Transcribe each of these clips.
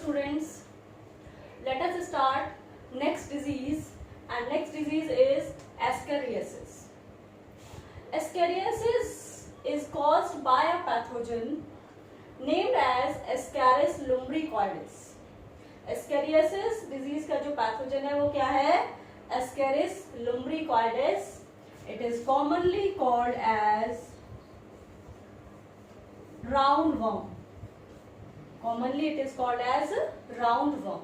students, let us start next disease, and next disease is ascariasis. Ascariasis is caused by a pathogen named as Ascaris lumbricoides. Ascariasis disease का जो pathogen है वो क्या है? Ascaris lumbricoides. It is commonly called as roundworm. Commonly it is called as roundworm.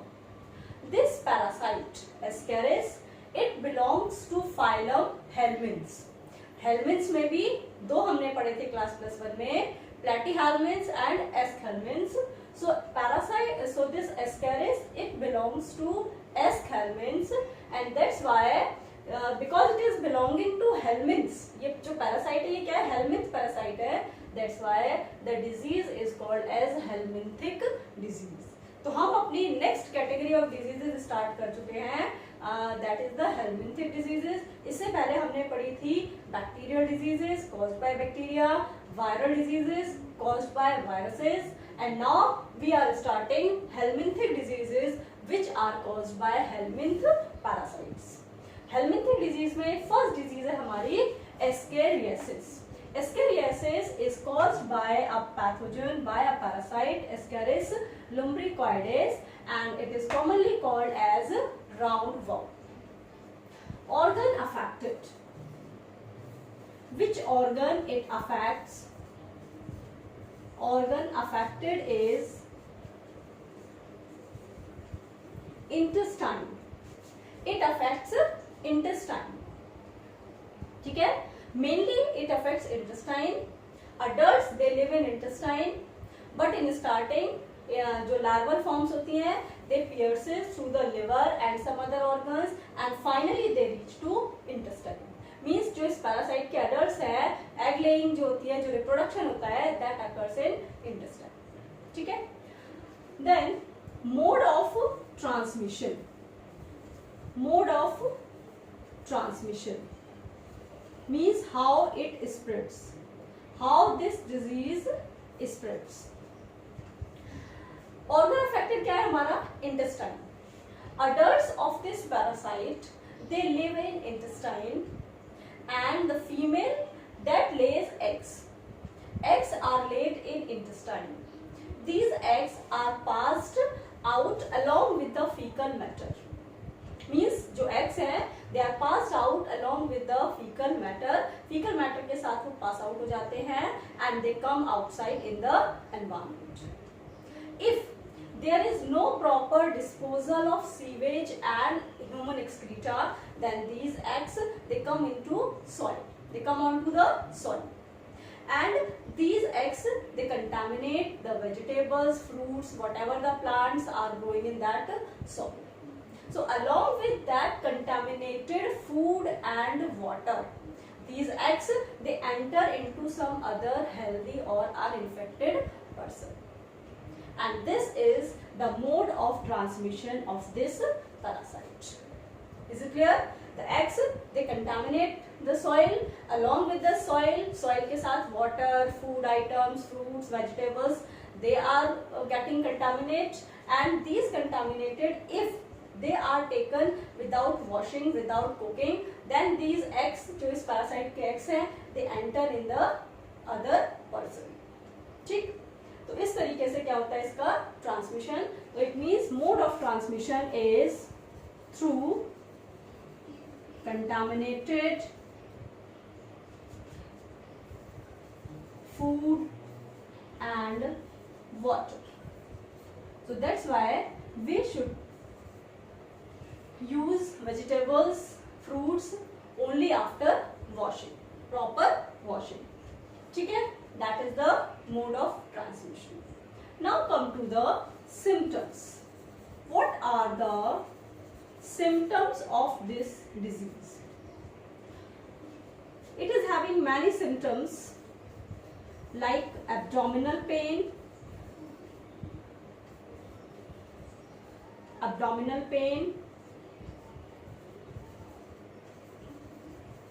This parasite, Ascaris, it belongs to phylum Helminths. Helminths में भी दो हमने पढ़े थे क्लास +1 में, Platyhelminths and Aschelminths. So parasite, so this Ascaris, it belongs to Aschelminths, and that's why because it is belonging to Helminths, ये जो parasite है ये क्या है? Helminth parasite है. That's why the disease is called as Helminthic disease. तो हम अपनी next category of diseases start कर चुके हैं. That is the Helminthic diseases. इससे पहले हमने पढ़ी थी bacterial diseases caused by bacteria, viral diseases caused by viruses, and now we are starting Helminthic diseases which are caused by Helminth parasites. Helminthic disease में first disease है हमारी Ascariasis. Ascariasis is caused by a pathogen, by a parasite, Ascaris lumbricoides, and it is commonly called as roundworm. Organ affected. Which organ it affects? Organ affected is intestine. It affects intestine. ठीक है? Mainly it affects intestine. Adults they live in intestine, but in starting जो larval forms होती हैं they pierces through the liver and some other organs, and finally they reach to intestine. Means जो इस parasite के adults है, egg laying जो होती है, जो reproduction होता है, that occurs in intestine. ठीक है? Then mode of transmission. Mode of transmission means how it spreads, how this disease spreads. Organ affected क्या है हमारा? Intestine. Adults of this parasite they live in intestine, and the female that lays eggs. Eggs are laid in intestine. These eggs are passed out along with the fecal matter. Means जो eggs हैं they are passed out along with the fecal matter. Fecal matter के साथ वो pass out हो जाते हैं and they come outside in the environment. If there is no proper disposal of sewage and human excreta, then these eggs they come into soil. They come onto the soil, and these eggs they contaminate the vegetables, fruits, whatever the plants are growing in that soil. So along with that contaminated food and water, these eggs they enter into some other healthy or uninfected person, and this is the mode of transmission of this parasite. Is it clear? The eggs they contaminate the soil, along with the soil के साथ water, food items, fruits, vegetables they are getting contaminated, and these contaminated if they are taken without washing, without cooking, then these eggs जो इस parasite के eggs हैं they enter in the other person. ठीक? तो इस तरीके से क्या होता है इसका transmission? तो it means mode of transmission is through contaminated food and water. So that's why we should use vegetables, fruits only after washing, proper washing. ठीक है? That is the mode of transmission. Now come to the symptoms. What are the symptoms of this disease? It is having many symptoms like abdominal pain,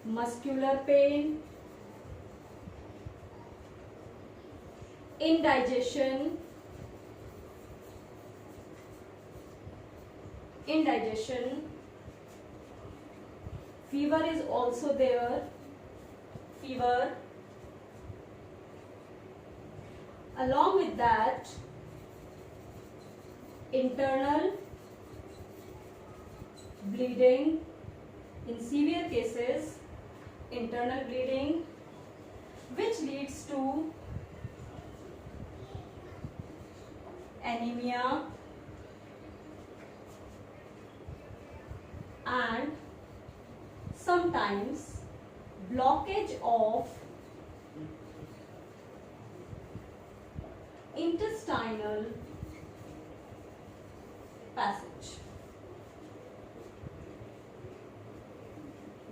muscular pain, indigestion, indigestion, fever is also there, fever. Along with that, internal bleeding, in severe cases, internal bleeding, which leads to anemia and sometimes blockage of intestinal passage.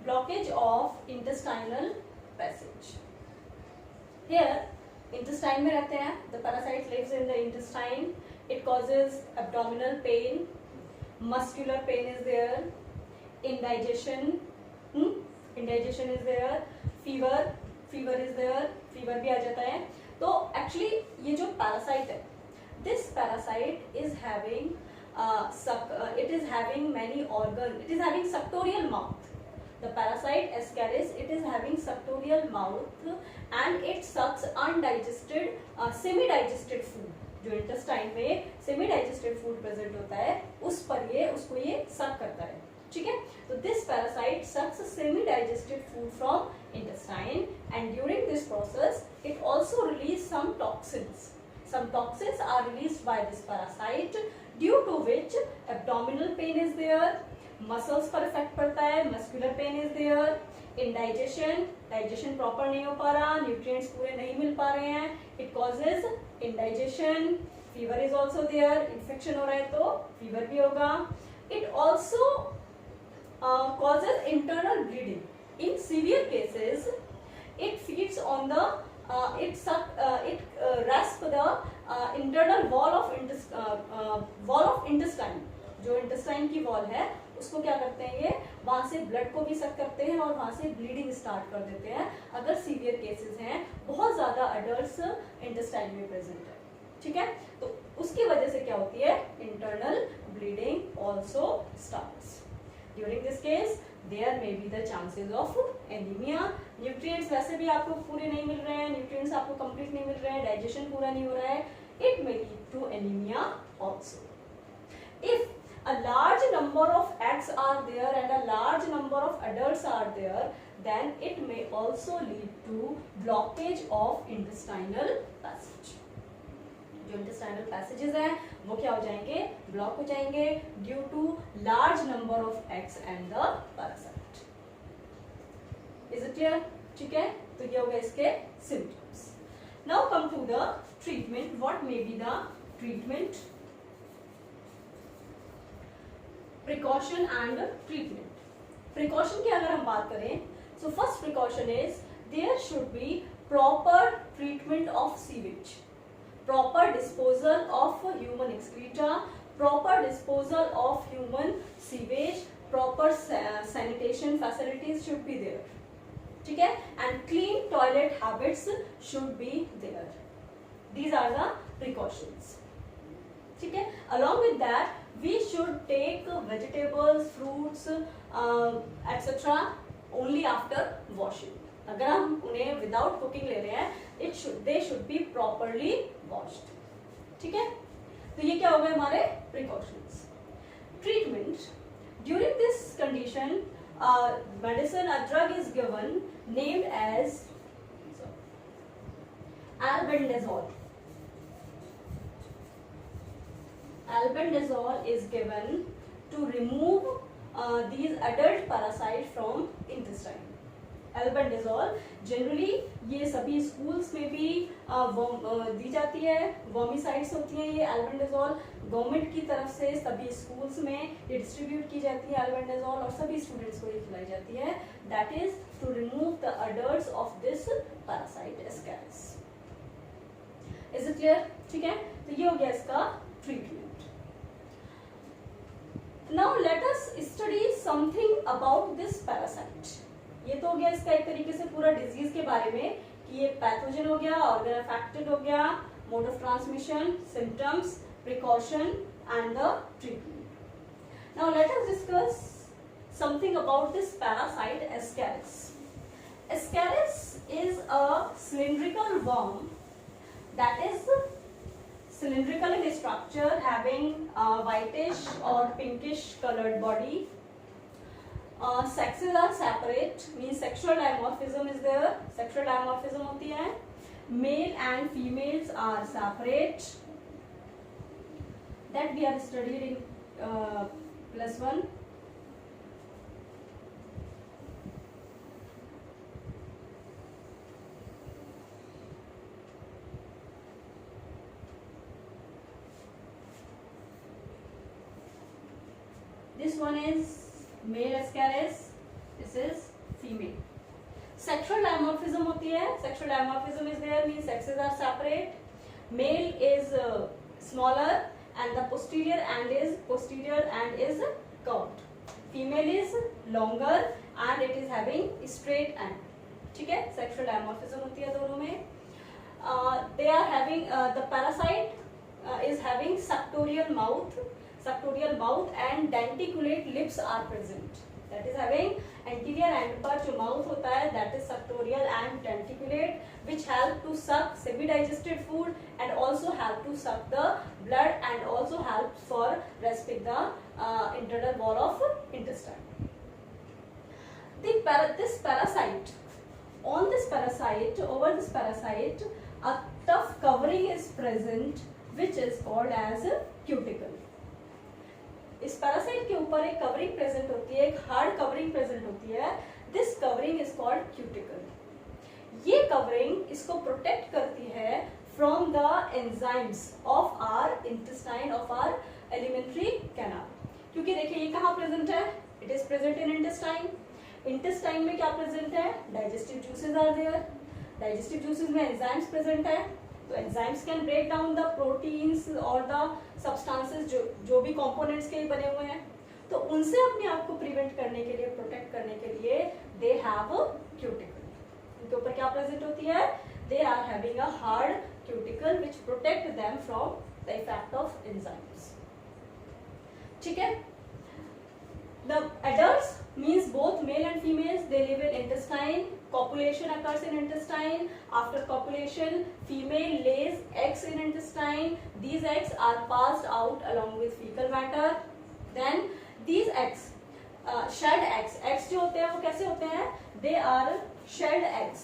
Blockage of intestinal passage. Here, intestine में रहते हैं. The parasite lives in the intestine. It causes abdominal pain. Muscular pain is there. Indigestion. Indigestion is there. Fever. Fever is there. Fever भी आ जाता है. तो actually ये जो parasite है, this parasite is having it is having many organs. It is having suctorial mouth. The parasite Ascaris, it is having suctorial mouth and it sucks undigested, semi-digested food. जो intestine में semi-digested food present होता है, उस पर ये उसको ये suck करता है. ठीक है? तो this parasite sucks semi-digested food from intestine and during this process it also releases some toxins. Some toxins are released by this parasite due to which abdominal pain is there, muscles पर effect पड़ता है, muscular pain is there, indigestion, digestion proper नहीं हो पा रहा, nutrients पूरे नहीं मिल पा रहे हैं, it causes indigestion, fever is also there, infection हो रहा है तो fever भी होगा, it also causes internal bleeding. In severe cases, it feeds on the it rasps the internal wall of intestine. जो intestine की wall है उसको क्या करते हैं, ये वहां से ब्लड को भी सक करते हैं और वहां से ब्लीडिंग स्टार्ट कर देते हैं अगर सीवियर केसेस हैं, बहुत ज्यादा अडल्ट्स इंटेस्टाइन में प्रेजेंट है. ठीक है? तो उसकी वजह से क्या होती है, internal bleeding also starts. During this case there may be the chances of anaemia. Nutrients वैसे भी आपको पूरे नहीं मिल रहे हैं, न्यूट्रिएंट्स आपको कंप्लीट नहीं मिल रहे हैं, डाइजेशन पूरा नहीं हो रहा है, it may lead to anaemia also. If a large number of eggs are there and a large number of adults are there, then it may also lead to blockage of intestinal passage. जो intestinal passages हैं वो क्या हो जाएंगे, block हो जाएंगे due to large number of eggs and the parasite. Is it clear? ठीक है? तो ये हो गए इसके symptoms. Now come to the treatment. What may be the treatment? Precaution and treatment. Precaution की अगर हम बात करें, so first precaution is there should be proper treatment of sewage, proper disposal of human excreta, proper disposal of human sewage, proper sanitation facilities should be there. ठीक है? And clean toilet habits should be there. These are the precautions. ठीक है? Along with that, we should take vegetables, fruits, etc. only after washing. अगर हम उन्हें without cooking ले रहे हैं, they should be properly washed. ठीक है? तो ये क्या हो गए हमारे precautions. Treatment. During this condition, medicine, a drug is given named as albendazole. Albendazole is given to remove these adult parasites from intestine. Albendazole generally ये सभी schools में भी दी जाती है, वर्मिसाइड्स होती हैं ये albendazole, गवर्नमेंट की तरफ से सभी schools में ये डिस्ट्रीब्यूट की जाती है albendazole और सभी स्टूडेंट्स को ये खिलाई जाती है. That is to remove the adults of this parasite Ascaris. Is it clear? ठीक है? तो ये हो गया इसका treatment. Now let us study something about this parasite. ये तो हो गया इसका एक तरीके से पूरा डिजीज के बारे में कि ये पैथोजन हो गया, ऑर्गन अफेक्टेड हो गया, mode of transmission, symptoms, precaution and the treatment. Now let us discuss something about this parasite Ascaris. Ascaris is a cylindrical worm that is cylindrical in structure, having a whitish or pinkish colored body. Sexes are separate, means sexual dimorphism is there. Sexual dimorphism होती है. Male and females are separate. That we are studied in +1. This one is male Ascaris, this is female. Sexual dimorphism होती है. Sexual dimorphism is there, means sexes are separate. Male is smaller and the posterior end is curved. Female is longer and it is having straight end. ठीक है, sexual dimorphism होती है दोनों में. They are having the parasite is having suctorial mouth and denticulate lips are present. That is having anterior end पर जो mouth होता है that is suctorial and denticulate, which help to suck semi-digested food and also help to suck the blood and also help for respect the internal wall of intestine. Over this parasite, a tough covering is present which is called as cuticle. इस parasite के ऊपर एक covering present होती है, एक hard covering present होती है. This covering is called cuticle. ये कवरिंग इसको प्रोटेक्ट करती है from the enzymes of our intestine, of our alimentary canal. क्योंकि देखिए ये कहाँ प्रेजेंट है, it is present in intestine. Intestine में क्या प्रेजेंट है, digestive juices are there. Digestive juices में एंजाइम्स प्रेजेंट है. तो enzymes can break down the proteins और द सब्सटेंसेस जो भी कंपोनेंट्स के बने हुए हैं. तो उनसे अपने आप को प्रिवेंट करने के लिए, प्रोटेक्ट करने के लिए दे हैव क्यूटिकल. उनके ऊपर क्या प्रेजेंट होती है, they are having a hard cuticle which protect them from the effect of enzymes. ठीक है. The adults means both male and females, they live in intestine. Copulation occurs in intestine. After copulation, female lays eggs in intestine. These eggs are passed out along with fecal matter. Then these eggs, shed eggs. Eggs जो होते हैं वो कैसे होते हैं? They are shed eggs.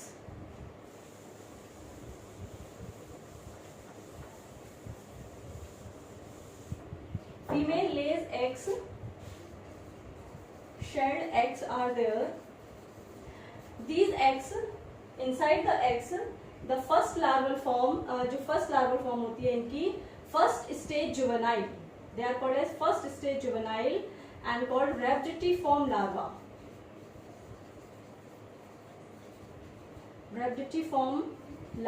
Female lays eggs. Shed eggs are there. These eggs, inside the eggs, the first larval form, जो first larval form होती है इनकी, first stage juvenile, they are called as first stage juvenile and called rhabditiform larva. Rhabditiform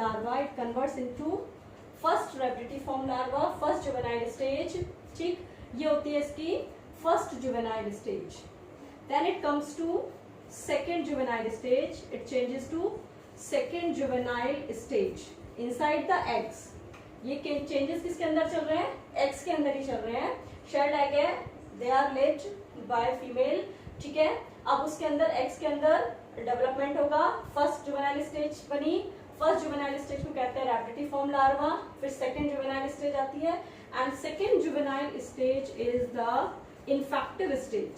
larva, it converts into first rhabditiform larva, first juvenile stage. ठीक, ये होती है इसकी first juvenile stage. Then it comes to second juvenile stage. It changes to second juvenile stage inside the eggs. ये changes किसके अंदर चल रहे हैं, eggs के अंदर ही चल रहे हैं. Shed egg है, they are laid by female. ठीक है. अब उसके अंदर eggs के अंदर डेवलपमेंट होगा. फर्स्ट जुवेनाइल स्टेज बनी. फर्स्ट जुवेनाइल स्टेज को कहते हैं रैप्टिफॉर्म लार्वा. फिर सेकेंड जुवेनाइल स्टेज आती है and second juvenile stage is the infective stage.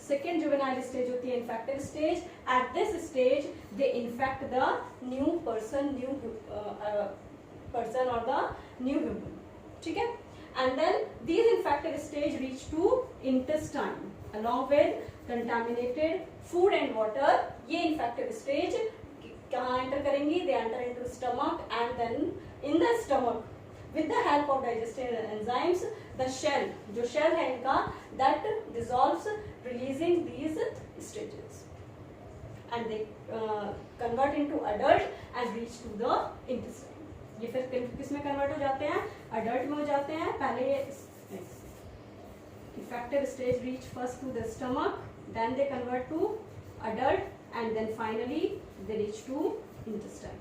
Second juvenile stage होती है infective stage. At this stage, they infect the new person or the new human. ठीक है. And then these infective stage reach to intestine along with contaminated food and water. ये infective stage कहाँ enter करेंगी? They enter into stomach and then in the stomach, with the help of digestive enzymes, the shell, जो shell है इनका, that dissolves, releasing these stages, and they convert into adult and reach to the intestine. ये फिर किस में convert हो जाते हैं? Adult में हो जाते हैं. पहले infective stage reach first to the stomach, then they convert to adult, and then finally they reach to intestine.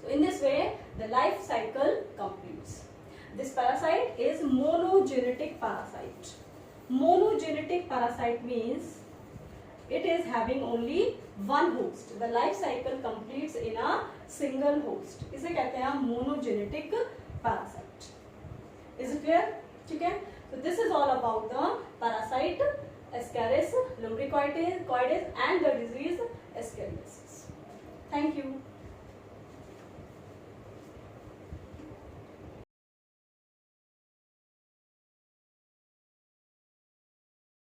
So in this way, the life cycle completes. This parasite is monogenetic parasite. Monogenetic parasite means it is having only one host. The life cycle completes in a single host. इसे कहते हैं हम monogenetic parasite. Is it clear? ठीक है? So this is all about the parasite Ascaris lumbricoides and the disease Ascariasis. Thank you.